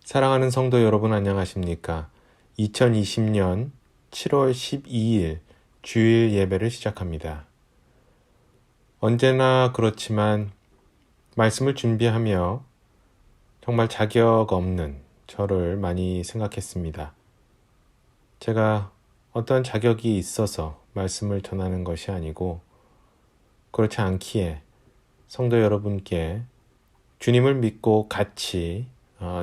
사랑하는 성도 여러분 안녕하십니까? 2020년 7월 12일 주일 예배를 시작합니다. 언제나 그렇지만 말씀을 준비하며 정말 자격 없는 저를 많이 생각했습니다. 제가 어떤 자격이 있어서 말씀을 전하는 것이 아니고 그렇지 않기에 성도 여러분께 주님을 믿고 같이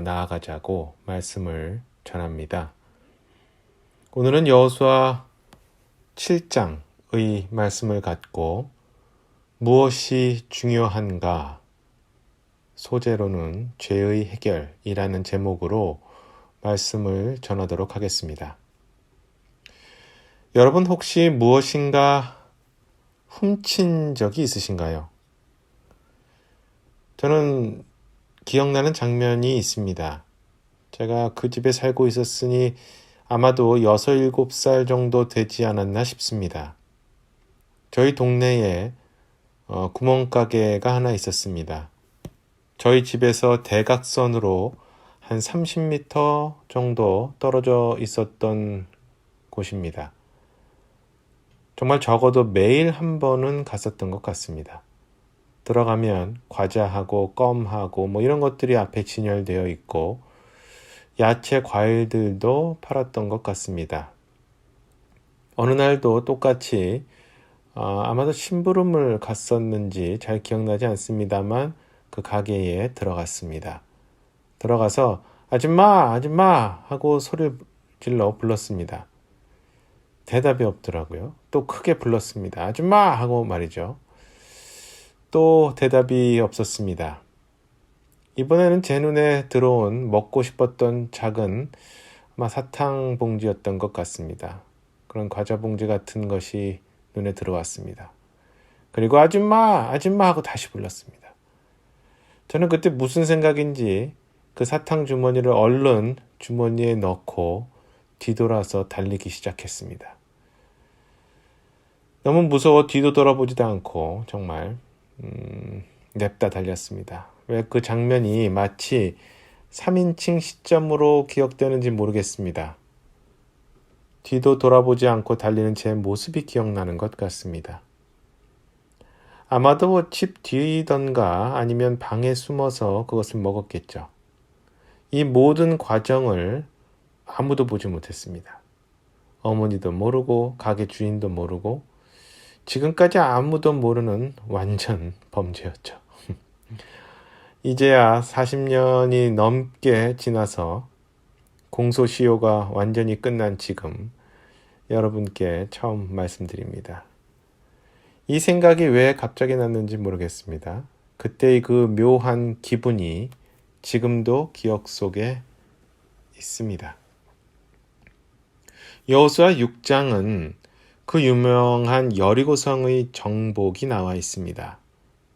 나아가자고 말씀을 전합니다. 오늘은 여호수아 7장의 말씀을 갖고 무엇이 중요한가? 소재로는 죄의 해결이라는 제목으로 말씀을 전하도록 하겠습니다. 여러분 혹시 무엇인가 훔친 적이 있으신가요? 저는 기억나는 장면이 있습니다. 제가 그 집에 살고 있었으니 아마도 6, 7살 정도 되지 않았나 싶습니다. 저희 동네에 구멍가게가 하나 있었습니다. 저희 집에서 대각선으로 한 30m 정도 떨어져 있었던 곳입니다. 정말 적어도 매일 한 번은 갔었던 것 같습니다. 들어가면 과자하고 껌하고 이런 것들이 앞에 진열되어 있고 야채, 과일들도 팔았던 것 같습니다. 어느 날도 똑같이 아마도 심부름을 갔었는지 잘 기억나지 않습니다만 그 가게에 들어갔습니다. 들어가서 아줌마, 아줌마 하고 소리를 질러 불렀습니다. 대답이 없더라고요. 또 크게 불렀습니다. 아줌마 하고 말이죠. 또 대답이 없었습니다. 이번에는 제 눈에 들어온 먹고 싶었던 작은 사탕 봉지였던 것 같습니다. 그런 과자 봉지 같은 것이 눈에 들어왔습니다. 그리고 아줌마, 아줌마 하고 다시 불렀습니다. 저는 그때 무슨 생각인지 그 사탕 주머니를 얼른 주머니에 넣고 뒤돌아서 달리기 시작했습니다. 너무 무서워 뒤도 돌아보지도 않고 정말 냅다 달렸습니다. 왜 그 장면이 마치 3인칭 시점으로 기억되는지 모르겠습니다. 뒤도 돌아보지 않고 달리는 제 모습이 기억나는 것 같습니다. 아마도 집 뒤던가 아니면 방에 숨어서 그것을 먹었겠죠. 이 모든 과정을 아무도 보지 못했습니다. 어머니도 모르고 가게 주인도 모르고 지금까지 아무도 모르는 완전 범죄였죠. 이제야 40년이 넘게 지나서 공소시효가 완전히 끝난 지금 여러분께 처음 말씀드립니다. 이 생각이 왜 갑자기 났는지 모르겠습니다. 그때의 그 묘한 기분이 지금도 기억 속에 있습니다. 여호수아 6장은 그 유명한 여리고성의 정복이 나와 있습니다.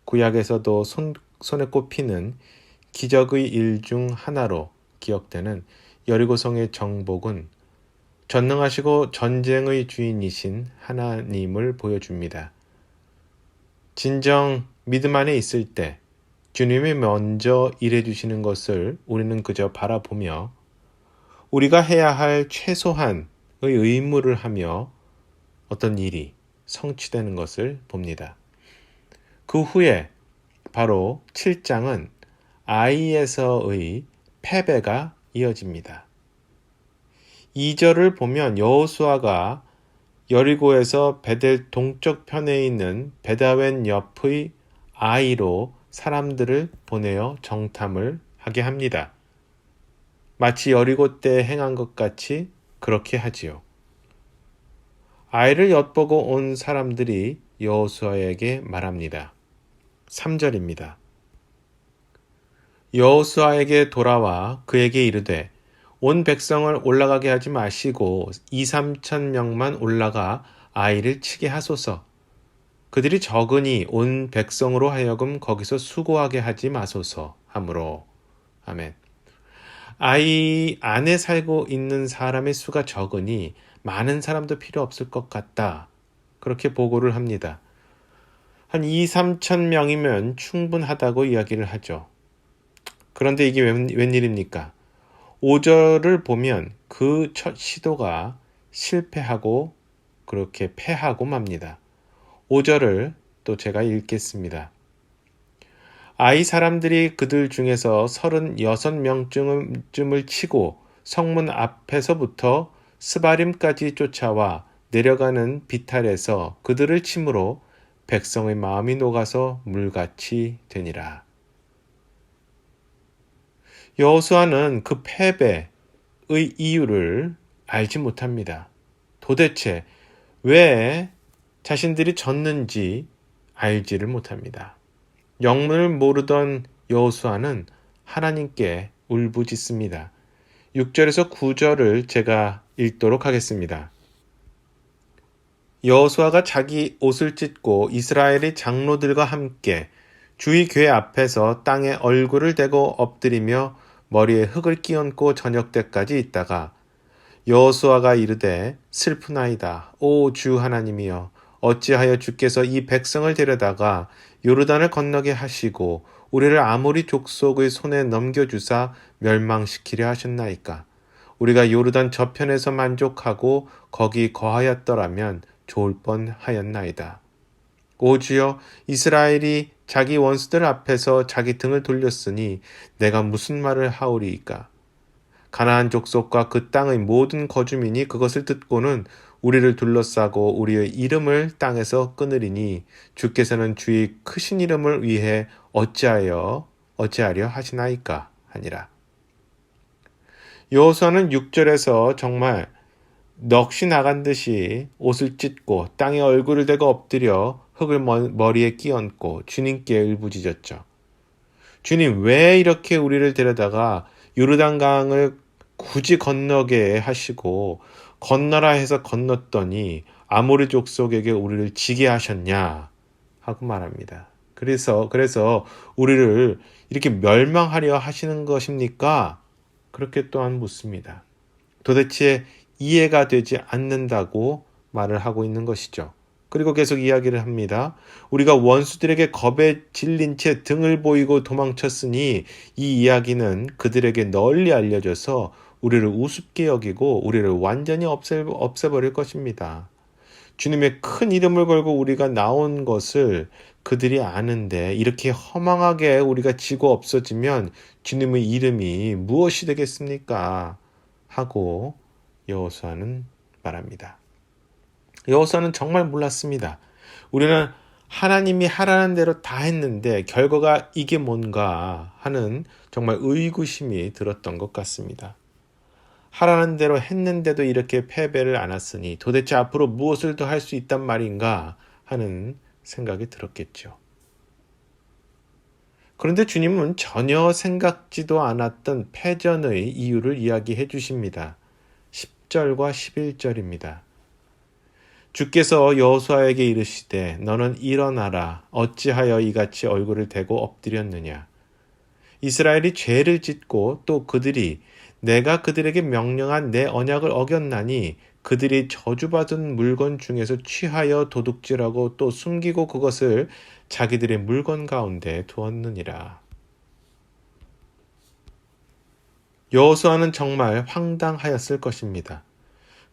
구약에서도 손에 꼽히는 기적의 일 중 하나로 기억되는 여리고성의 정복은 전능하시고 전쟁의 주인이신 하나님을 보여줍니다. 진정 믿음 안에 있을 때 주님이 먼저 일해주시는 것을 우리는 그저 바라보며 우리가 해야 할 최소한의 의무를 하며 어떤 일이 성취되는 것을 봅니다. 그 후에 바로 7장은 아이에서의 패배가 이어집니다. 2절을 보면 여호수아가 여리고에서 베델 동쪽 편에 있는 베다웬 옆의 아이로 사람들을 보내어 정탐을 하게 합니다. 마치 여리고 때 행한 것 같이 그렇게 하지요. 아이를 엿보고 온 사람들이 여호수아에게 말합니다. 3절입니다. 여호수아에게 돌아와 그에게 이르되 온 백성을 올라가게 하지 마시고 2-3천 명만 올라가 아이를 치게 하소서. 그들이 적으니 온 백성으로 하여금 거기서 수고하게 하지 마소서 하므로. 아멘. 아이 안에 살고 있는 사람의 수가 적으니 많은 사람도 필요 없을 것 같다. 그렇게 보고를 합니다. 한 2-3천 명이면 충분하다고 이야기를 하죠. 그런데 이게 웬일입니까? 5절을 보면 그 첫 시도가 실패하고 그렇게 패하고 맙니다. 5절을 또 제가 읽겠습니다. 아이 사람들이 그들 중에서 36명쯤을 치고 성문 앞에서부터 스바림까지 쫓아와 내려가는 비탈에서 그들을 치므로 백성의 마음이 녹아서 물같이 되니라. 여호수아는 그 패배의 이유를 알지 못합니다. 도대체 왜 자신들이 졌는지 알지를 못합니다. 영문을 모르던 여호수아는 하나님께 울부짖습니다. 6절에서 9절을 제가 읽도록 하겠습니다. 여호수아가 자기 옷을 찢고 이스라엘의 장로들과 함께 주의 궤 앞에서 땅에 얼굴을 대고 엎드리며 머리에 흙을 끼얹고 저녁 때까지 있다가 여호수아가 이르되 슬프나이다. 오 주 하나님이여 어찌하여 주께서 이 백성을 데려다가 요르단을 건너게 하시고 우리를 아모리 족속의 손에 넘겨주사 멸망시키려 하셨나이까. 우리가 요르단 저편에서 만족하고 거기 거하였더라면 좋을 뻔하였나이다. 오 주여 이스라엘이 자기 원수들 앞에서 자기 등을 돌렸으니 내가 무슨 말을 하오리이까. 가나안 족속과 그 땅의 모든 거주민이 그것을 듣고는 우리를 둘러싸고 우리의 이름을 땅에서 끊으리니 주께서는 주의 크신 이름을 위해 어찌하려 하시나이까 하니라. 여호수아는 6절에서 정말 넋이 나간 듯이 옷을 찢고 땅에 얼굴을 대고 엎드려 흙을 머리에 끼얹고 주님께 울부짖었죠. 주님 왜 이렇게 우리를 데려다가 요르단강을 굳이 건너게 하시고 건너라 해서 건넜더니 아모리 족속에게 우리를 지게 하셨냐 하고 말합니다. 그래서 우리를 이렇게 멸망하려 하시는 것입니까? 그렇게 또한 묻습니다. 도대체 이해가 되지 않는다고 말을 하고 있는 것이죠. 그리고 계속 이야기를 합니다. 우리가 원수들에게 겁에 질린 채 등을 보이고 도망쳤으니 이 이야기는 그들에게 널리 알려져서 우리를 우습게 여기고 우리를 완전히 없애버릴 것입니다. 주님의 큰 이름을 걸고 우리가 나온 것을 그들이 아는데 이렇게 허망하게 우리가 지고 없어지면 주님의 이름이 무엇이 되겠습니까? 하고 여호수아는 말합니다. 여호수아는 정말 몰랐습니다. 우리는 하나님이 하라는 대로 다 했는데 결과가 이게 뭔가 하는 정말 의구심이 들었던 것 같습니다. 하라는 대로 했는데도 이렇게 패배를 안았으니 도대체 앞으로 무엇을 더 할 수 있단 말인가 하는 생각이 들었겠죠. 그런데 주님은 전혀 생각지도 않았던 패전의 이유를 이야기해 주십니다. 10절과 11절입니다. 주께서 여호수아에게 이르시되 너는 일어나라 어찌하여 이같이 얼굴을 대고 엎드렸느냐. 이스라엘이 죄를 짓고 또 그들이 내가 그들에게 명령한 내 언약을 어겼나니 그들이 저주받은 물건 중에서 취하여 도둑질하고 또 숨기고 그것을 자기들의 물건 가운데 두었느니라. 여호수아는 정말 황당하였을 것입니다.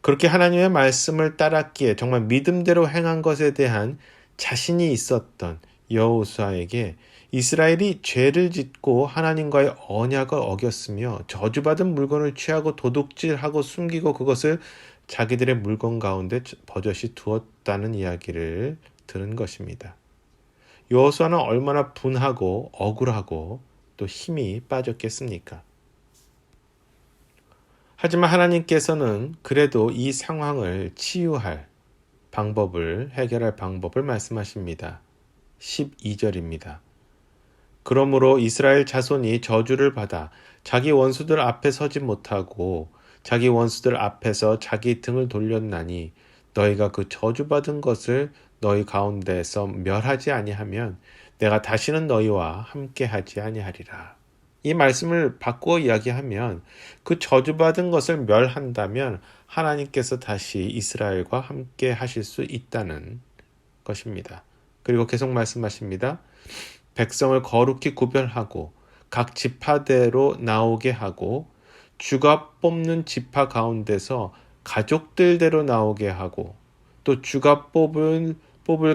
그렇게 하나님의 말씀을 따랐기에 정말 믿음대로 행한 것에 대한 자신이 있었던 여호수아에게 이스라엘이 죄를 짓고 하나님과의 언약을 어겼으며 저주받은 물건을 취하고 도둑질하고 숨기고 그것을 자기들의 물건 가운데 버젓이 두었다는 이야기를 들은 것입니다. 여호수아는 얼마나 분하고 억울하고 또 힘이 빠졌겠습니까? 하지만 하나님께서는 그래도 이 상황을 치유할 방법을, 해결할 방법을 말씀하십니다. 12절입니다. 그러므로 이스라엘 자손이 저주를 받아 자기 원수들 앞에 서지 못하고 자기 원수들 앞에서 자기 등을 돌렸나니 너희가 그 저주받은 것을 너희 가운데에서 멸하지 아니하면 내가 다시는 너희와 함께하지 아니하리라. 이 말씀을 바꾸어 이야기하면 그 저주받은 것을 멸한다면 하나님께서 다시 이스라엘과 함께 하실 수 있다는 것입니다. 그리고 계속 말씀하십니다. 백성을 거룩히 구별하고 각 지파대로 나오게 하고 주가 뽑는 지파 가운데서 가족들대로 나오게 하고, 또 주가 뽑을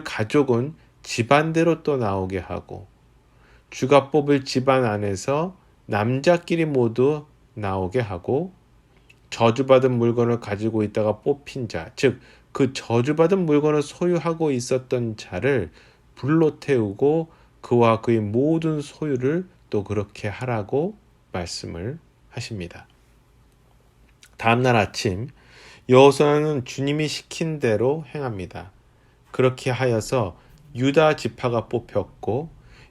가족은 집안대로 또 나오게 하고, 주가 뽑을 집안 안에서 남자끼리 모두 나오게 하고, 저주받은 물건을 가지고 있다가 뽑힌 자, 즉 그 저주받은 물건을 소유하고 있었던 자를 불로 태우고 그와 그의 모든 소유를 또 그렇게 하라고 말씀을 하십니다. 다음날 아침 여호수아는 주님이 시킨 대로 행합니다. 그렇게 하여서 유다 지파가 뽑혔고,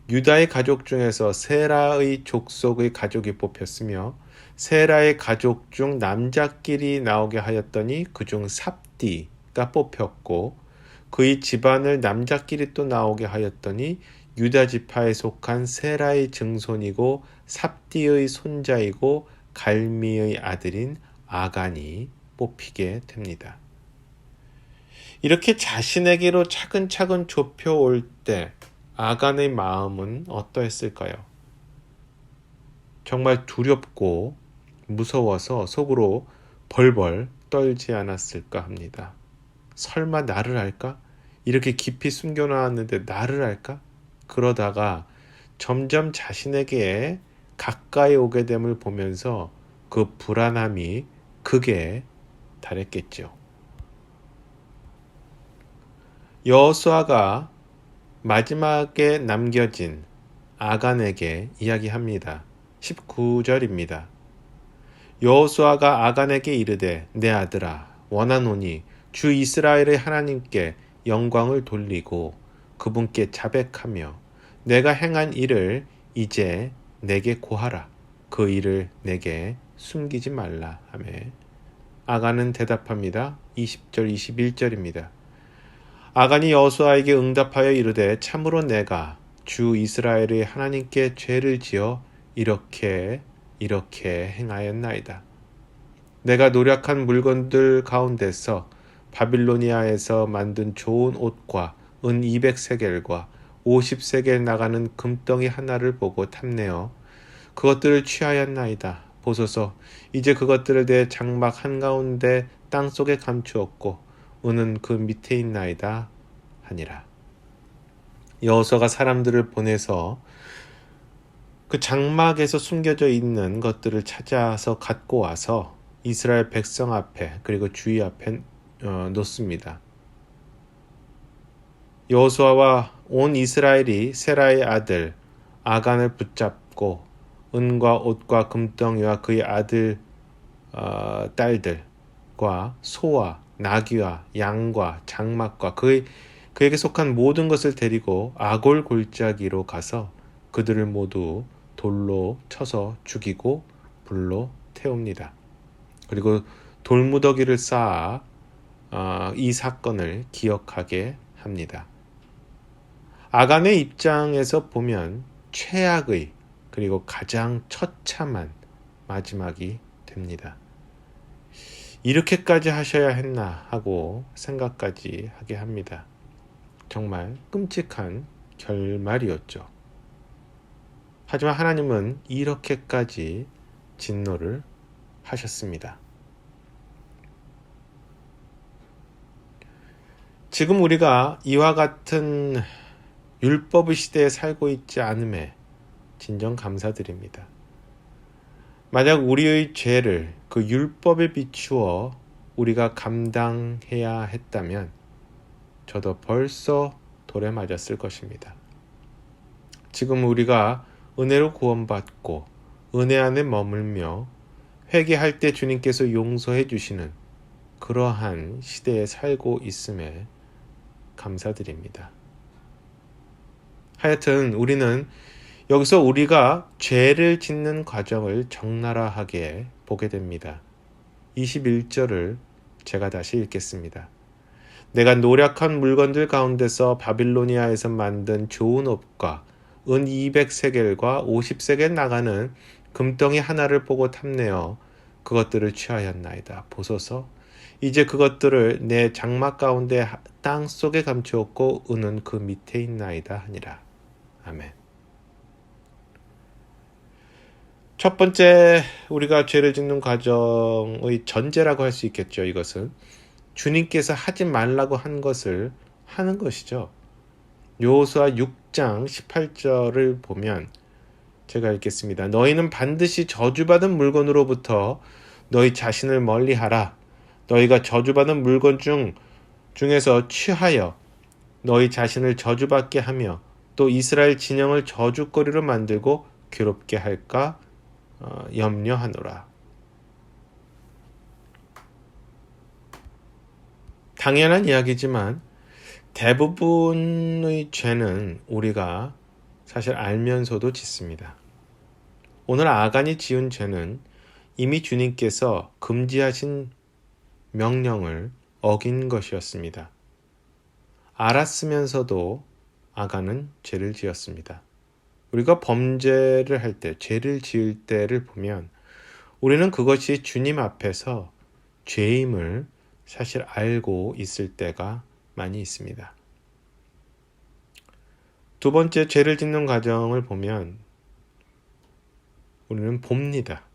유다의 가족 중에서 세라의 족속의 가족이 뽑혔으며, 세라의 가족 중 남자끼리 나오게 하였더니 그중 삽디가 뽑혔고, 그의 집안을 남자끼리 또 나오게 하였더니 유다 지파에 속한 세라의 증손이고 삽디의 손자이고 갈미의 아들인 아간이 뽑히게 됩니다. 이렇게 자신에게로 차근차근 좁혀올 때 아간의 마음은 어떠했을까요? 정말 두렵고 무서워서 속으로 벌벌 떨지 않았을까 합니다. 설마 나를 알까? 이렇게 깊이 숨겨놨는데 나를 알까? 그러다가 점점 자신에게 가까이 오게 됨을 보면서 그 불안함이 극에 달했겠죠. 여호수아가 마지막에 남겨진 아간에게 이야기합니다. 19절입니다. 여호수아가 아간에게 이르되 내 아들아 원하노니 주 이스라엘의 하나님께 영광을 돌리고 그분께 자백하며 내가 행한 일을 이제 내게 고하라. 그 일을 내게 숨기지 말라 하며 아간은 대답합니다. 20절 21절입니다. 아간이 여호수아에게 응답하여 이르되 참으로 내가 주 이스라엘의 하나님께 죄를 지어 이렇게 행하였나이다. 내가 노력한 물건들 가운데서 바빌로니아에서 만든 좋은 옷과 은 200세겔과 50세겔 나가는 금덩이 하나를 보고 탐내어 그것들을 취하였나이다. 보소서 이제 그것들을 내 장막 한가운데 땅속에 감추었고 은은 그 밑에 있나이다 하니라. 여호수아가 사람들을 보내서 그 장막에서 숨겨져 있는 것들을 찾아서 갖고 와서 이스라엘 백성 앞에 그리고 주의 앞에 놓습니다. 여호수아와 온 이스라엘이 세라의 아들 아간을 붙잡고 은과 옷과 금덩이와 그의 아들 딸들과 소와 나귀와 양과 장막과 그에게 속한 모든 것을 데리고 아골 골짜기로 가서 그들을 모두 돌로 쳐서 죽이고 불로 태웁니다. 그리고 돌무더기를 쌓아 이 사건을 기억하게 합니다. 아간의 입장에서 보면 최악의 그리고 가장 처참한 마지막이 됩니다. 이렇게까지 하셔야 했나 하고 생각까지 하게 합니다. 정말 끔찍한 결말이었죠. 하지만 하나님은 이렇게까지 진노를 하셨습니다. 지금 우리가 이와 같은 율법의 시대에 살고 있지 않음에 진정 감사드립니다. 만약 우리의 죄를 그 율법에 비추어 우리가 감당해야 했다면 저도 벌써 돌에 맞았을 것입니다. 지금 우리가 은혜로 구원받고 은혜 안에 머물며 회개할 때 주님께서 용서해 주시는 그러한 시대에 살고 있음에 감사드립니다. 하여튼 우리는 여기서 우리가 죄를 짓는 과정을 적나라하게 보게 됩니다. 21절을 제가 다시 읽겠습니다. 내가 노력한 물건들 가운데서 바빌로니아에서 만든 좋은 옷과 은 200세겔과 50세겔 나가는 금덩이 하나를 보고 탐내어 그것들을 취하였나이다. 보소서 이제 그것들을 내 장막 가운데 땅 속에 감추었고 은은 그 밑에 있나이다 하니라. 아멘. 첫 번째 우리가 죄를 짓는 과정의 전제라고 할 수 있겠죠. 이것은 주님께서 하지 말라고 한 것을 하는 것이죠. 여호수아 6장 18절을 보면 제가 읽겠습니다. 너희는 반드시 저주받은 물건으로부터 너희 자신을 멀리하라. 너희가 저주받은 물건 중에서 취하여 너희 자신을 저주받게 하며 또 이스라엘 진영을 저주거리로 만들고 괴롭게 할까 염려하노라. 당연한 이야기지만 대부분의 죄는 우리가 사실 알면서도 짓습니다. 오늘 아간이 지은 죄는 이미 주님께서 금지하신 명령을 어긴 것이었습니다. 알았으면서도 아간은 죄를 지었습니다. 우리가 범죄를 할 때, 죄를 지을 때를 보면 우리는 그것이 주님 앞에서 죄임을 사실 알고 있을 때가 많이 있습니다. 두 번째, 죄를 짓는 과정을 보면 우리는 봅니다.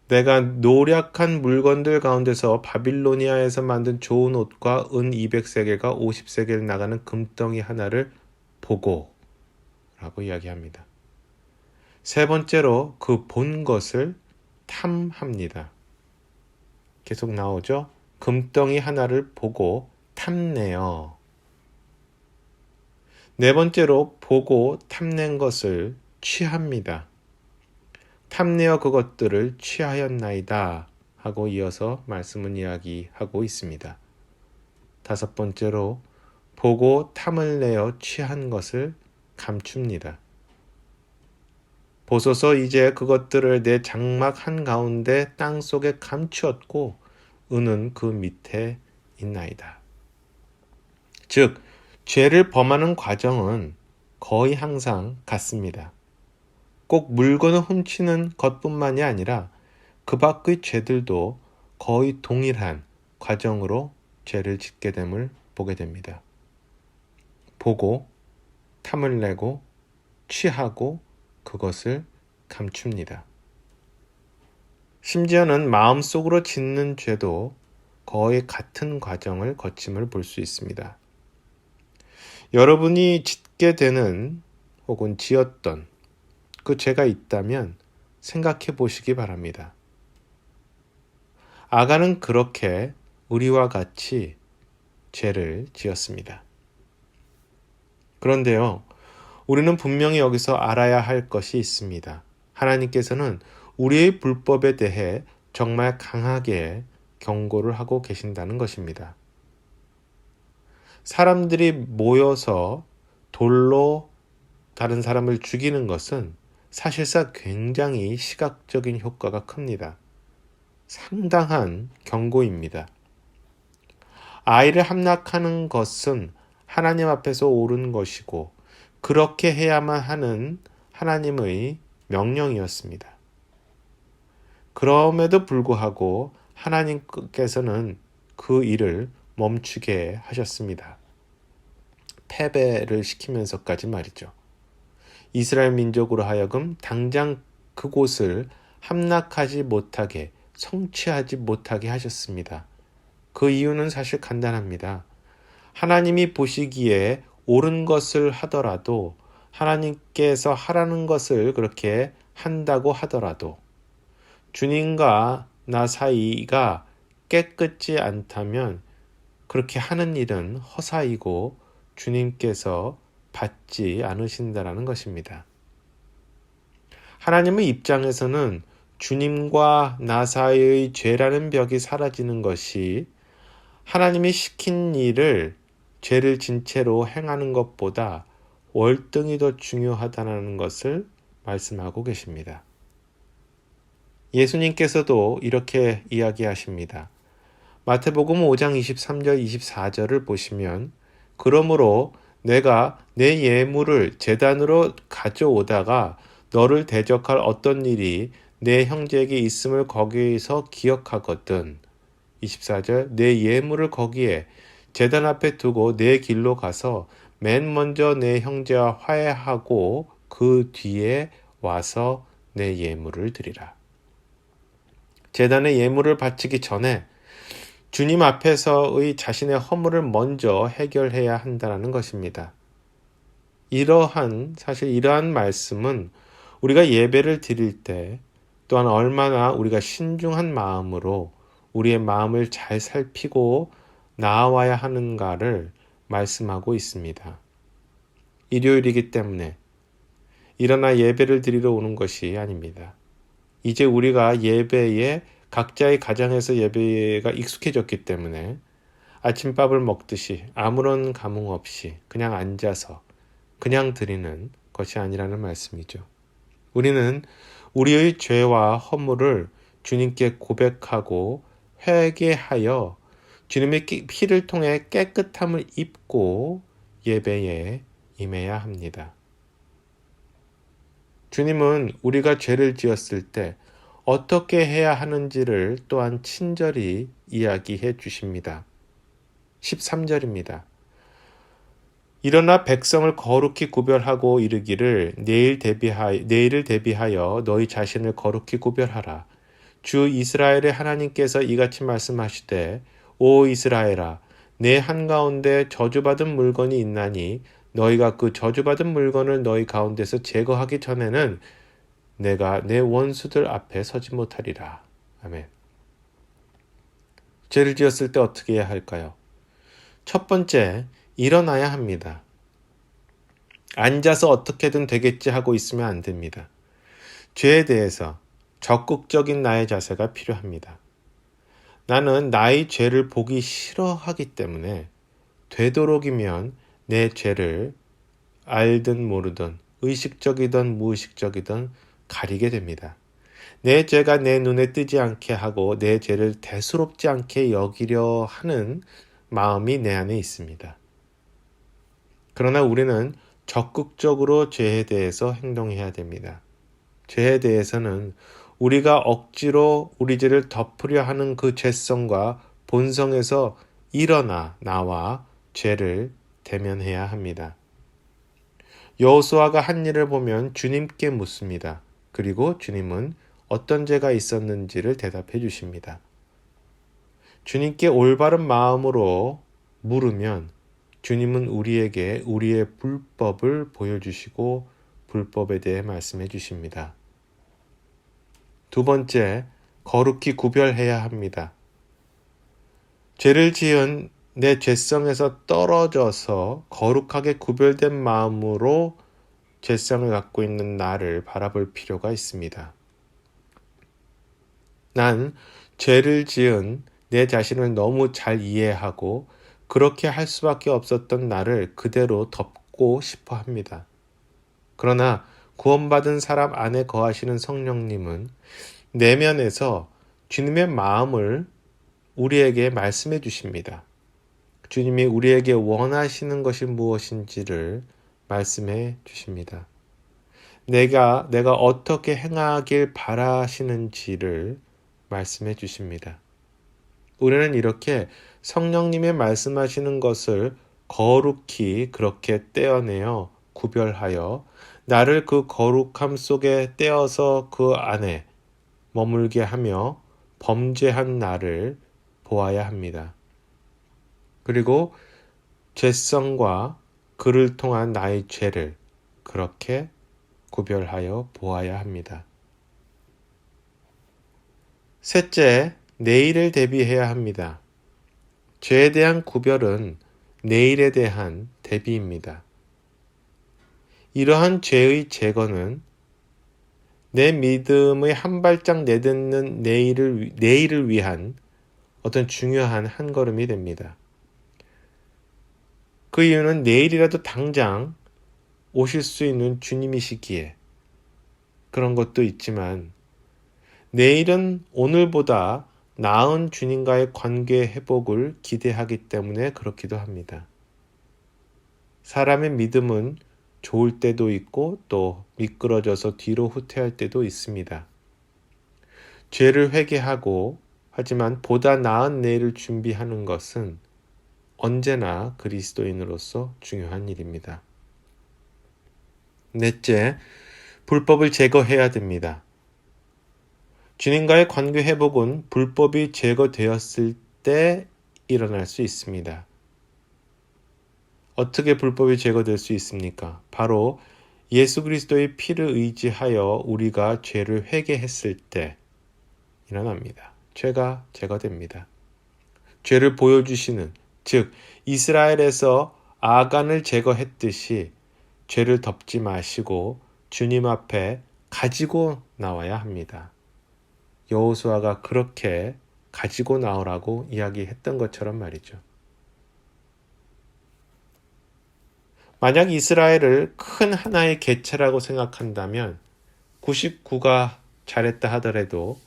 내가 노력한 물건들 가운데서 바빌로니아에서 만든 좋은 옷과 은 200세겔과 50세겔 나가는 금덩이 하나를 보고 라고 이야기합니다. 세 번째로 그 본 것을 탐합니다. 계속 나오죠? 금덩이 하나를 보고 탐내요. 네 번째로 보고 탐낸 것을 취합니다. 탐내어 그것들을 취하였나이다 하고 이어서 말씀은 이야기하고 있습니다. 다섯 번째로 보고 탐을 내어 취한 것을 감춥니다. 보소서 이제 그것들을 내 장막 한가운데 땅속에 감추었고 은은 그 밑에 있나이다. 즉 죄를 범하는 과정은 거의 항상 같습니다. 꼭 물건을 훔치는 것뿐만이 아니라 그 밖의 죄들도 거의 동일한 과정으로 죄를 짓게 됨을 보게 됩니다. 보고 탐을 내고 취하고 그것을 감춥니다. 심지어는 마음속으로 짓는 죄도 거의 같은 과정을 거침을 볼 수 있습니다. 여러분이 짓게 되는 혹은 지었던 그 죄가 있다면 생각해 보시기 바랍니다. 아간은 그렇게 우리와 같이 죄를 지었습니다. 그런데요, 우리는 분명히 여기서 알아야 할 것이 있습니다. 하나님께서는 우리의 불법에 대해 정말 강하게 경고를 하고 계신다는 것입니다. 사람들이 모여서 돌로 다른 사람을 죽이는 것은 사실상 굉장히 시각적인 효과가 큽니다. 상당한 경고입니다. 아이를 함락하는 것은 하나님 앞에서 옳은 것이고 그렇게 해야만 하는 하나님의 명령이었습니다. 그럼에도 불구하고 하나님께서는 그 일을 멈추게 하셨습니다. 패배를 시키면서까지 말이죠. 이스라엘 민족으로 하여금 당장 그곳을 함락하지 못하게, 성취하지 못하게 하셨습니다. 그 이유는 사실 간단합니다. 하나님이 보시기에 옳은 것을 하더라도 하나님께서 하라는 것을 그렇게 한다고 하더라도 주님과 나 사이가 깨끗지 않다면 그렇게 하는 일은 허사이고 주님께서 받지 않으신다라는 것입니다. 하나님의 입장에서는 주님과 나 사이의 죄라는 벽이 사라지는 것이 하나님이 시킨 일을 죄를 진 채로 행하는 것보다 월등히 더 중요하다는 것을 말씀하고 계십니다. 예수님께서도 이렇게 이야기하십니다. 마태복음 5장 23절 24절을 보시면 그러므로 내가 내 예물을 제단으로 가져오다가 너를 대적할 어떤 일이 내 형제에게 있음을 거기에서 기억하거든. 24절 내 예물을 거기에 제단 앞에 두고 내 길로 가서 맨 먼저 내 형제와 화해하고 그 뒤에 와서 내 예물을 드리라. 제단에 예물을 바치기 전에 주님 앞에서의 자신의 허물을 먼저 해결해야 한다는 것입니다. 사실 이러한 말씀은 우리가 예배를 드릴 때 또한 얼마나 우리가 신중한 마음으로 우리의 마음을 잘 살피고 나아와야 하는가를 말씀하고 있습니다. 일요일이기 때문에 일어나 예배를 드리러 오는 것이 아닙니다. 이제 우리가 예배에 각자의 가정에서 예배가 익숙해졌기 때문에 아침밥을 먹듯이 아무런 감흥 없이 그냥 앉아서 그냥 드리는 것이 아니라는 말씀이죠. 우리는 우리의 죄와 허물을 주님께 고백하고 회개하여 주님의 피를 통해 깨끗함을 입고 예배에 임해야 합니다. 주님은 우리가 죄를 지었을 때 어떻게 해야 하는지를 또한 친절히 이야기해 주십니다. 13절입니다. 일어나 백성을 거룩히 구별하고 이르기를 내일을 대비하여 너희 자신을 거룩히 구별하라. 주 이스라엘의 하나님께서 이같이 말씀하시되 오 이스라엘아 내 한가운데 저주받은 물건이 있나니 너희가 그 저주받은 물건을 너희 가운데서 제거하기 전에는 내가 내 원수들 앞에 서지 못하리라. 아멘. 죄를 지었을 때 어떻게 해야 할까요? 첫 번째, 일어나야 합니다. 앉아서 어떻게든 되겠지 하고 있으면 안 됩니다. 죄에 대해서 적극적인 나의 자세가 필요합니다. 나는 나의 죄를 보기 싫어하기 때문에 되도록이면 내 죄를 알든 모르든 의식적이든 무의식적이든 가리게 됩니다. 내 죄가 내 눈에 띄지 않게 하고 내 죄를 대수롭지 않게 여기려 하는 마음이 내 안에 있습니다. 그러나 우리는 적극적으로 죄에 대해서 행동해야 됩니다. 죄에 대해서는 우리가 억지로 우리 죄를 덮으려 하는 그 죄성과 본성에서 일어나 나와 죄를 대면해야 합니다. 여호수아가 한 일을 보면 주님께 묻습니다. 그리고 주님은 어떤 죄가 있었는지를 대답해 주십니다. 주님께 올바른 마음으로 물으면 주님은 우리에게 우리의 불법을 보여주시고 불법에 대해 말씀해 주십니다. 두 번째, 거룩히 구별해야 합니다. 죄를 지은 내 죄성에서 떨어져서 거룩하게 구별된 마음으로 죄성을 갖고 있는 나를 바라볼 필요가 있습니다. 난 죄를 지은 내 자신을 너무 잘 이해하고 그렇게 할 수밖에 없었던 나를 그대로 덮고 싶어 합니다. 그러나 구원받은 사람 안에 거하시는 성령님은 내면에서 주님의 마음을 우리에게 말씀해 주십니다. 주님이 우리에게 원하시는 것이 무엇인지를 말씀해 주십니다. 내가 어떻게 행하길 바라시는지를 말씀해 주십니다. 우리는 이렇게 성령님의 말씀하시는 것을 거룩히 그렇게 떼어내어 구별하여 나를 그 거룩함 속에 떼어서 그 안에 머물게 하며 범죄한 나를 보아야 합니다. 그리고 죄성과 그를 통한 나의 죄를 그렇게 구별하여 보아야 합니다. 셋째, 내일을 대비해야 합니다. 죄에 대한 구별은 내일에 대한 대비입니다. 이러한 죄의 제거는 내 믿음의 한 발짝 내딛는 내일을 위한 어떤 중요한 한 걸음이 됩니다. 그 이유는 내일이라도 당장 오실 수 있는 주님이시기에 그런 것도 있지만 내일은 오늘보다 나은 주님과의 관계 회복을 기대하기 때문에 그렇기도 합니다. 사람의 믿음은 좋을 때도 있고 또 미끄러져서 뒤로 후퇴할 때도 있습니다. 죄를 회개하고 하지만 보다 나은 내일을 준비하는 것은 언제나 그리스도인으로서 중요한 일입니다. 넷째, 불법을 제거해야 됩니다. 주님과의 관계 회복은 불법이 제거되었을 때 일어날 수 있습니다. 어떻게 불법이 제거될 수 있습니까? 바로 예수 그리스도의 피를 의지하여 우리가 죄를 회개했을 때 일어납니다. 죄가 제거됩니다. 죄를 보여주시는, 즉 이스라엘에서 아간을 제거했듯이 죄를 덮지 마시고 주님 앞에 가지고 나와야 합니다. 여호수아가 그렇게 가지고 나오라고 이야기했던 것처럼 말이죠. 만약 이스라엘을 큰 하나의 개체라고 생각한다면 99가 잘했다 하더라도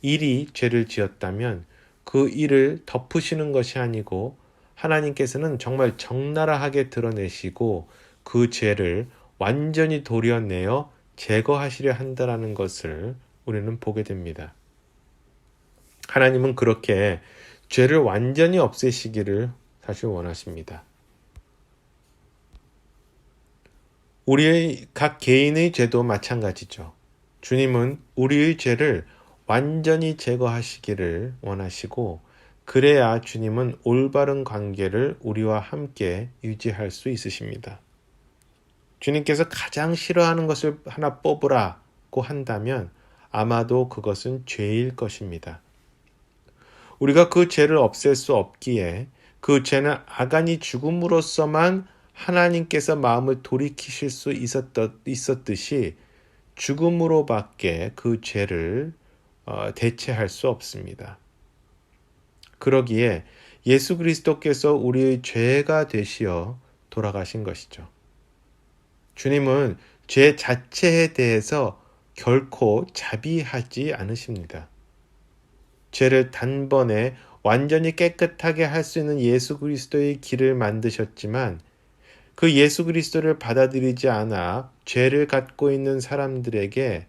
1이 죄를 지었다면 그 일을 덮으시는 것이 아니고 하나님께서는 정말 적나라하게 드러내시고 그 죄를 완전히 도려내어 제거하시려 한다는 것을 우리는 보게 됩니다. 하나님은 그렇게 죄를 완전히 없애시기를 사실 원하십니다. 우리의 각 개인의 죄도 마찬가지죠. 주님은 우리의 죄를 완전히 제거하시기를 원하시고 그래야 주님은 올바른 관계를 우리와 함께 유지할 수 있으십니다. 주님께서 가장 싫어하는 것을 하나 뽑으라고 한다면 아마도 그것은 죄일 것입니다. 우리가 그 죄를 없앨 수 없기에 그 죄는 아간이 죽음으로써만 하나님께서 마음을 돌이키실 수 있었듯이 죽음으로밖에 그 죄를 대체할 수 없습니다. 그러기에 예수 그리스도께서 우리의 죄가 되시어 돌아가신 것이죠. 주님은 죄 자체에 대해서 결코 자비하지 않으십니다. 죄를 단번에 완전히 깨끗하게 할 수 있는 예수 그리스도의 길을 만드셨지만 그 예수 그리스도를 받아들이지 않아 죄를 갖고 있는 사람들에게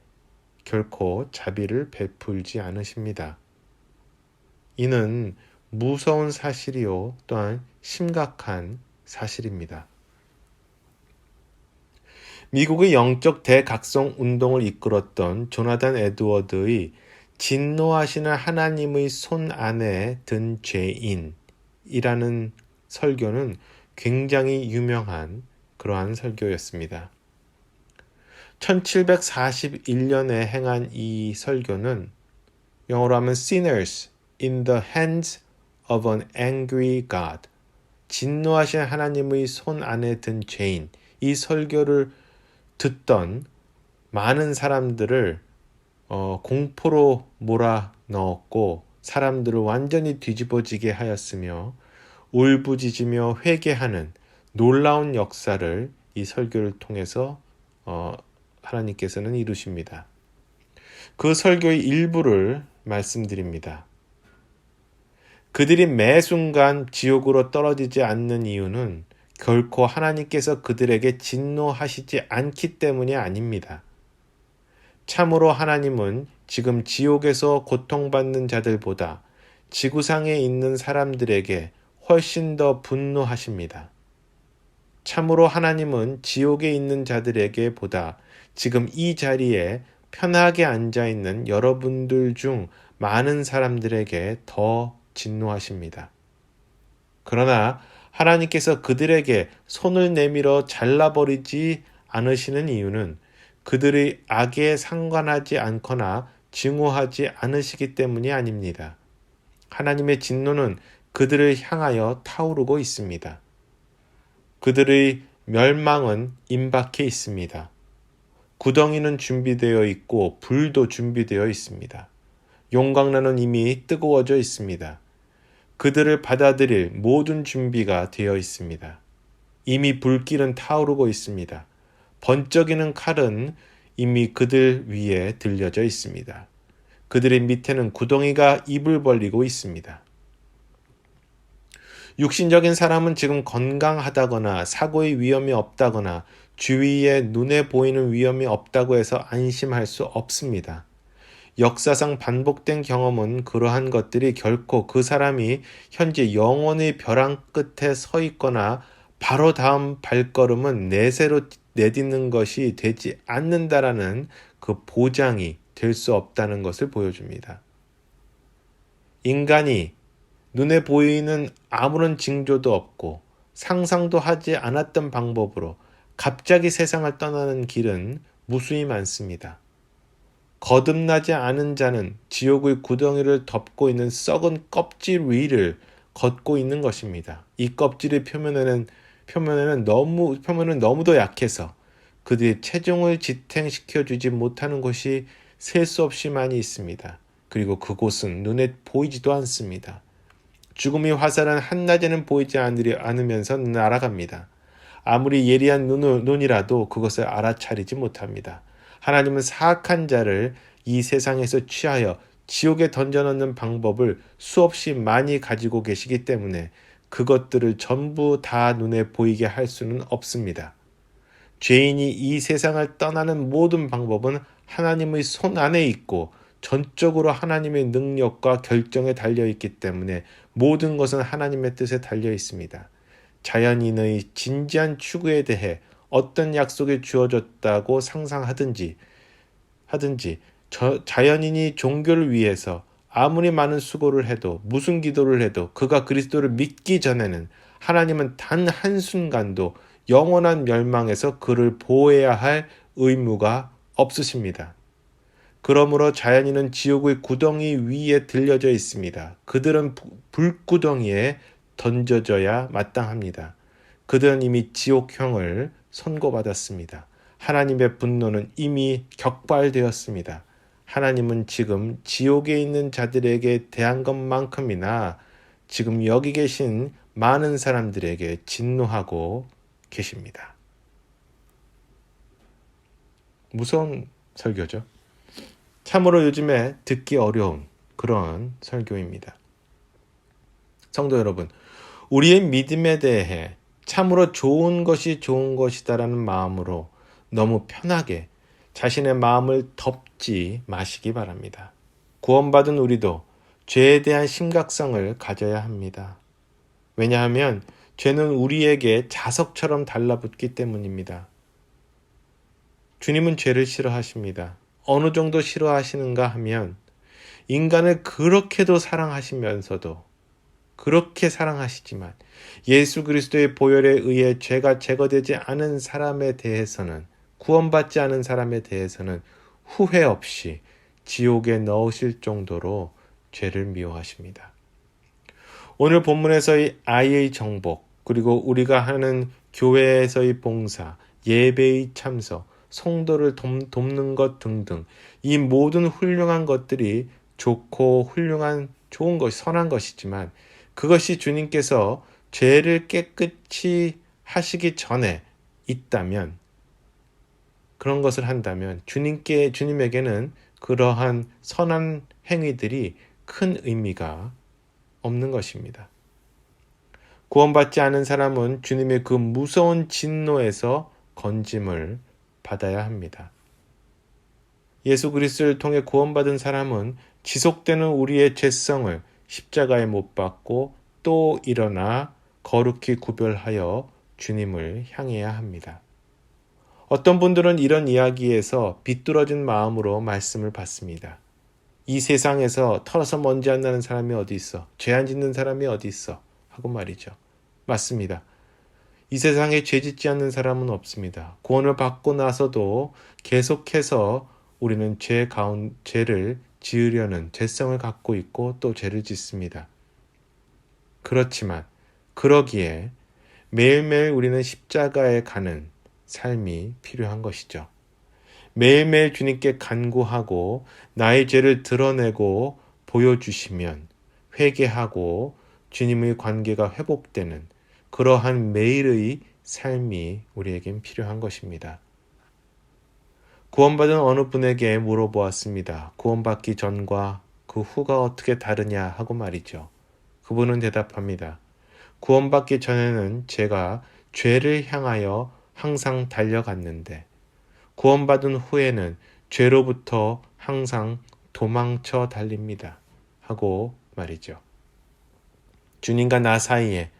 결코 자비를 베풀지 않으십니다. 이는 무서운 사실이요 또한 심각한 사실입니다. 미국의 영적 대각성 운동을 이끌었던 조나단 에드워드의 진노하시는 하나님의 손 안에 든 죄인이라는 설교는 굉장히 유명한 그러한 설교였습니다. 1741년에 행한 이 설교는 영어로 하면 Sinners in the Hands of an Angry God, 진노하신 하나님의 손 안에 든 죄인, 이 설교를 듣던 많은 사람들을 공포로 몰아넣었고 사람들을 완전히 뒤집어지게 하였으며 울부짖으며 회개하는 놀라운 역사를 이 설교를 통해서 하나님께서는 이루십니다. 그 설교의 일부를 말씀드립니다. 그들이 매 순간 지옥으로 떨어지지 않는 이유는 결코 하나님께서 그들에게 진노하시지 않기 때문이 아닙니다. 참으로 하나님은 지금 지옥에서 고통받는 자들보다 지구상에 있는 사람들에게 훨씬 더 분노하십니다. 참으로 하나님은 지옥에 있는 자들에게 보다 지금 이 자리에 편하게 앉아 있는 여러분들 중 많은 사람들에게 더 진노하십니다. 그러나 하나님께서 그들에게 손을 내밀어 잘라버리지 않으시는 이유는 그들의 악에 상관하지 않거나 증오하지 않으시기 때문이 아닙니다. 하나님의 진노는 그들을 향하여 타오르고 있습니다. 그들의 멸망은 임박해 있습니다. 구덩이는 준비되어 있고 불도 준비되어 있습니다. 용광로는 이미 뜨거워져 있습니다. 그들을 받아들일 모든 준비가 되어 있습니다. 이미 불길은 타오르고 있습니다. 번쩍이는 칼은 이미 그들 위에 들려져 있습니다. 그들의 밑에는 구덩이가 입을 벌리고 있습니다. 육신적인 사람은 지금 건강하다거나 사고의 위험이 없다거나 주위에 눈에 보이는 위험이 없다고 해서 안심할 수 없습니다. 역사상 반복된 경험은 그러한 것들이 결코 그 사람이 현재 영혼의 벼랑 끝에 서 있거나 바로 다음 발걸음은 내세로 내딛는 것이 되지 않는다라는 그 보장이 될 수 없다는 것을 보여줍니다. 인간이 눈에 보이는 아무런 징조도 없고 상상도 하지 않았던 방법으로 갑자기 세상을 떠나는 길은 무수히 많습니다. 거듭나지 않은 자는 지옥의 구덩이를 덮고 있는 썩은 껍질 위를 걷고 있는 것입니다. 이 껍질의 표면은 너무도 약해서 그들의 체중을 지탱시켜주지 못하는 곳이 셀 수 없이 많이 있습니다. 그리고 그곳은 눈에 보이지도 않습니다. 죽음의 화살은 한낮에는 보이지 않으면서 날아갑니다. 아무리 예리한 눈이라도 그것을 알아차리지 못합니다. 하나님은 사악한 자를 이 세상에서 취하여 지옥에 던져넣는 방법을 수없이 많이 가지고 계시기 때문에 그것들을 전부 다 눈에 보이게 할 수는 없습니다. 죄인이 이 세상을 떠나는 모든 방법은 하나님의 손 안에 있고 전적으로 하나님의 능력과 결정에 달려있기 때문에 모든 것은 하나님의 뜻에 달려 있습니다. 자연인의 진지한 추구에 대해 어떤 약속이 주어졌다고 상상하든지 자연인이 종교를 위해서 아무리 많은 수고를 해도 무슨 기도를 해도 그가 그리스도를 믿기 전에는 하나님은 단 한순간도 영원한 멸망에서 그를 보호해야 할 의무가 없으십니다. 그러므로 자연인은 지옥의 구덩이 위에 들려져 있습니다. 그들은 불구덩이에 던져져야 마땅합니다. 그들은 이미 지옥형을 선고받았습니다. 하나님의 분노는 이미 격발되었습니다. 하나님은 지금 지옥에 있는 자들에게 대한 것만큼이나 지금 여기 계신 많은 사람들에게 진노하고 계십니다. 무서운 설교죠. 참으로 요즘에 듣기 어려운 그런 설교입니다. 성도 여러분, 우리의 믿음에 대해 참으로 좋은 것이 좋은 것이다라는 마음으로 너무 편하게 자신의 마음을 덮지 마시기 바랍니다. 구원받은 우리도 죄에 대한 심각성을 가져야 합니다. 왜냐하면 죄는 우리에게 자석처럼 달라붙기 때문입니다. 주님은 죄를 싫어하십니다. 어느 정도 싫어하시는가 하면 인간을 그렇게도 사랑하시면서도 그렇게 사랑하시지만 예수 그리스도의 보혈에 의해 죄가 제거되지 않은 사람에 대해서는 구원받지 않은 사람에 대해서는 후회 없이 지옥에 넣으실 정도로 죄를 미워하십니다. 오늘 본문에서의 아이의 정복 그리고 우리가 하는 교회에서의 봉사, 예배의 참석, 성도를 돕는 것 등등 이 모든 훌륭한 것들이 좋고 좋은 것이 선한 것이지만 그것이 주님께서 죄를 깨끗이 하시기 전에 있다면 그런 것을 한다면 주님에게는 그러한 선한 행위들이 큰 의미가 없는 것입니다. 구원받지 않은 사람은 주님의 그 무서운 진노에서 건짐을 받아야 합니다. 예수 그리스도를 통해 구원받은 사람은 지속되는 우리의 죄성을 십자가에 못 박고 또 일어나 거룩히 구별하여 주님을 향해야 합니다. 어떤 분들은 이런 이야기에서 비뚤어진 마음으로 말씀을 받습니다. 이 세상에서 털어서 먼지 안 나는 사람이 어디 있어? 죄 안 짓는 사람이 어디 있어? 하고 말이죠. 맞습니다. 이 세상에 죄 짓지 않는 사람은 없습니다. 구원을 받고 나서도 계속해서 우리는 죄를 지으려는 죄성을 갖고 있고 또 죄를 짓습니다. 그렇지만 그러기에 매일매일 우리는 십자가에 가는 삶이 필요한 것이죠. 매일매일 주님께 간구하고 나의 죄를 드러내고 보여주시면 회개하고 주님의 관계가 회복되는 그러한 매일의 삶이 우리에겐 필요한 것입니다. 구원받은 어느 분에게 물어보았습니다. 구원받기 전과 그 후가 어떻게 다르냐 하고 말이죠. 그분은 대답합니다. 구원받기 전에는 제가 죄를 향하여 항상 달려갔는데 구원받은 후에는 죄로부터 항상 도망쳐 달립니다. 하고 말이죠. 주님과 나 사이에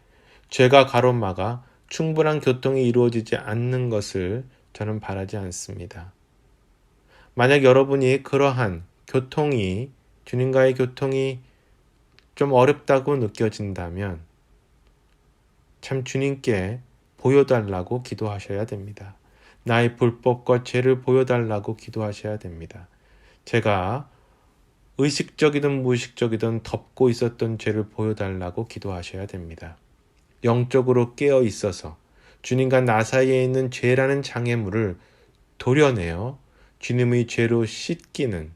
죄가 가로막아 충분한 교통이 이루어지지 않는 것을 저는 바라지 않습니다. 만약 여러분이 그러한 교통이, 주님과의 교통이 좀 어렵다고 느껴진다면 참 주님께 보여달라고 기도하셔야 됩니다. 나의 불법과 죄를 보여달라고 기도하셔야 됩니다. 제가 의식적이든 무의식적이든 덮고 있었던 죄를 보여달라고 기도하셔야 됩니다. 영적으로 깨어 있어서 주님과 나 사이에 있는 죄라는 장애물을 도려내어 주님의 죄로 씻는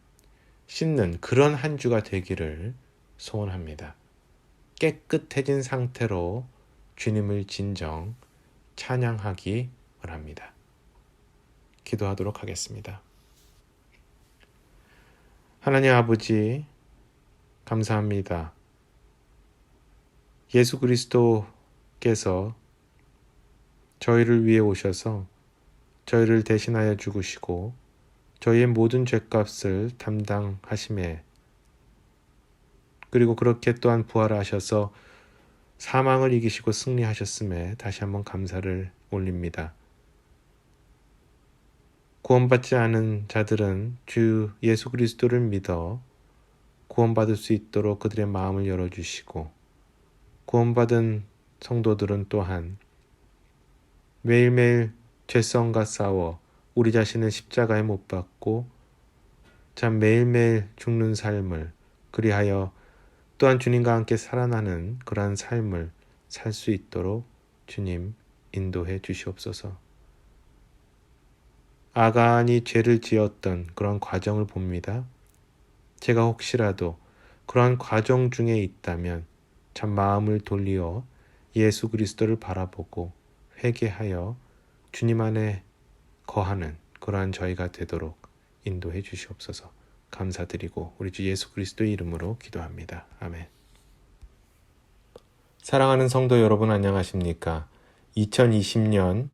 그런 한 주가 되기를 소원합니다. 깨끗해진 상태로 주님을 진정 찬양하기 바랍니다. 기도하도록 하겠습니다. 하나님 아버지, 감사합니다. 예수 그리스도께서 저희를 위해 오셔서 저희를 대신하여 죽으시고 저희의 모든 죄값을 담당하심에, 그리고 그렇게 또한 부활하셔서 사망을 이기시고 승리하셨음에 다시 한번 감사를 올립니다. 구원받지 않은 자들은 주 예수 그리스도를 믿어 구원받을 수 있도록 그들의 마음을 열어주시고, 구원받은 성도들은 또한 매일매일 죄성과 싸워 우리 자신을 십자가에 못 박고 참 매일매일 죽는 삶을, 그리하여 또한 주님과 함께 살아나는 그러한 삶을 살 수 있도록 주님 인도해 주시옵소서. 아간이 죄를 지었던 그런 과정을 봅니다. 제가 혹시라도 그러한 과정 중에 있다면 참 마음을 돌리어 예수 그리스도를 바라보고 회개하여 주님 안에 거하는 그러한 저희가 되도록 인도해 주시옵소서. 감사드리고 우리 주 예수 그리스도의 이름으로 기도합니다. 아멘. 사랑하는 성도 여러분, 안녕하십니까? 2020년